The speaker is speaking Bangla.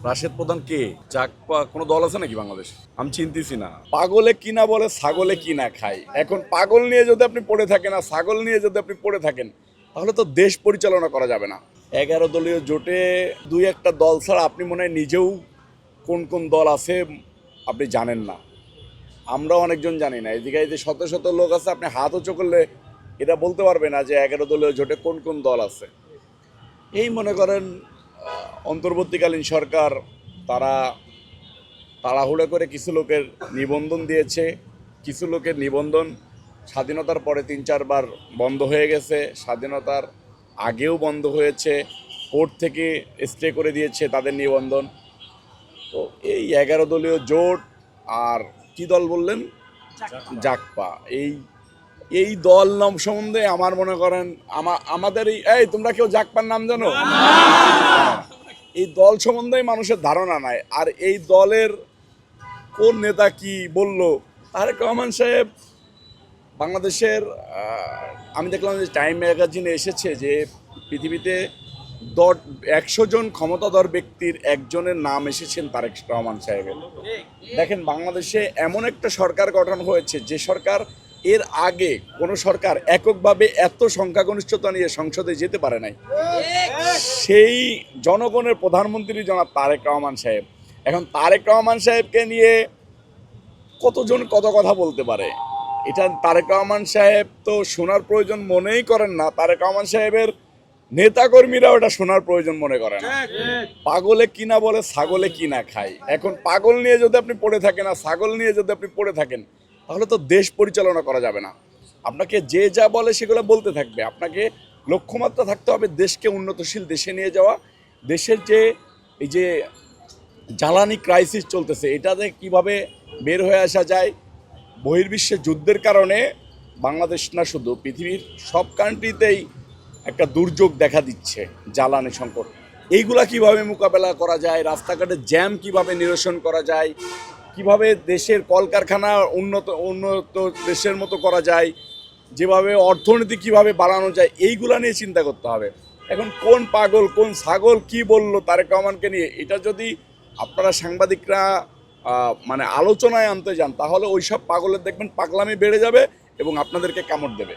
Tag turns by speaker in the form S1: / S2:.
S1: রাশেদ প্রধান কে? জাকপা কোনো দল আছে নাকি বাংলাদেশ? আমি চিনতেছি না। পাগলে কিনা বলে ছাগলে কিনা খায়। এখন পাগল নিয়ে যদি আপনি পড়ে থাকেন আর ছাগল নিয়ে যদি আপনি পড়ে থাকেন, তাহলে তো দেশ পরিচালনা করা যাবে না। 11 দলীয় জোটে দুই একটা দল ছাড়া আপনি মনে হয় নিজেও কোন কোন দল আছে আপনি জানেন না। আমরা অনেকজন জানি না। এদিকে এই যে শত শত লোক আছে, আপনি হাত উঁচু করলে এটা বলতে পারবে না যে 11 দলীয় জোটে কোন কোন দল আছে। এই মনে করেন অন্তর্বর্তীকালীন সরকার তারা তাড়াহুড়ো করে কিছু লোকের নিবন্ধন দিয়েছে। কিছু লোকের নিবন্ধন স্বাধীনতার পরে 3-4 বার বন্ধ হয়ে গেছে, স্বাধীনতার আগেও বন্ধ হয়েছে, কোর্ট থেকে স্টে করে দিয়েছে তাদের নিবন্ধন। তো এই 11 দলীয় জোট আর কি দল বললেন? জাকপা। এই এই দল নাম সম্বন্ধে আমার মনে করেন আমাদের এই তোমরা কেউ জাকপার নাম জানো? এই দল সম্বন্ধে মানুষের ধারণা নাই। আর এই দলের কোন নেতা কি বলল? তারেক রহমান সাহেব বাংলাদেশের আমি দেখলাম যে টাইম ম্যাগাজিনে এসেছে যে পৃথিবীতে 100 জন ক্ষমতাধর ব্যক্তির একজনের নাম এসেছেন তারেক রহমান সাহেবের। দেখেন, বাংলাদেশে এমন একটা সরকার গঠন হয়েছে যে সরকার এর আগে কোনো সরকার এককভাবে এত সংখ্যাগরিষ্ঠতা নিয়ে সংসদে যেতে পারে নাই। সেই জনগণের প্রধানমন্ত্রী জনাব তারেক রহমান সাহেব। এখন তারেক রহমান সাহেবকে নিয়ে কতজন কত কথা বলতে পারে, এটা তারেক রহমান সাহেব তো শোনার প্রয়োজন মনেই করেন না। তারেক রহমান সাহেবের নেতাকর্মীরা ওটা শোনার প্রয়োজন মনে করে না। পাগলে কিনা বলে ছাগলে কিনা খায়। এখন পাগল নিয়ে যদি আপনি পড়ে থাকেন আর ছাগল নিয়ে যদি আপনি পড়ে থাকেন, তাহলে তো দেশ পরিচালনা করা যাবে না। আপনাকে যে যা বলে সেগুলো বলতে থাকবে। আপনাকে লক্ষ্যমাত্রা থাকতে হবে দেশকে উন্নতশীল দেশে নিয়ে যাওয়া। দেশের যে এই যে জ্বালানি ক্রাইসিস চলতেছে, এটাতে কিভাবে বের হয়ে আসা যায়। বহির্বিশ্বে যুদ্ধের কারণে বাংলাদেশ না, শুধু পৃথিবীর সব কান্ট্রিতেই একটা দুর্যোগ দেখা দিচ্ছে, জ্বালানি সংকট। এইগুলা কিভাবে মোকাবেলা করা যায়, রাস্তাঘাটে জ্যাম কিভাবে নিরসন করা যায়, কিভাবে দেশের কলকারখানা উন্নত উন্নত দেশের মতো করা যায়, যেভাবে অর্থনীতি কিভাবে বাড়ানো যায়, এইগুলা নিয়ে চিন্তা করতে হবে। এখন কোন পাগল কোন ছাগল কি বলল তারেক রহমানকে নিয়ে, এটা যদি আপনারা সাংবাদিকরা মানে আলোচনায় আনতে যান, তাহলে ওইসব পাগলের দেখবেন পাগলামি বেড়ে যাবে এবং আপনাদেরকে কামড় দেবে।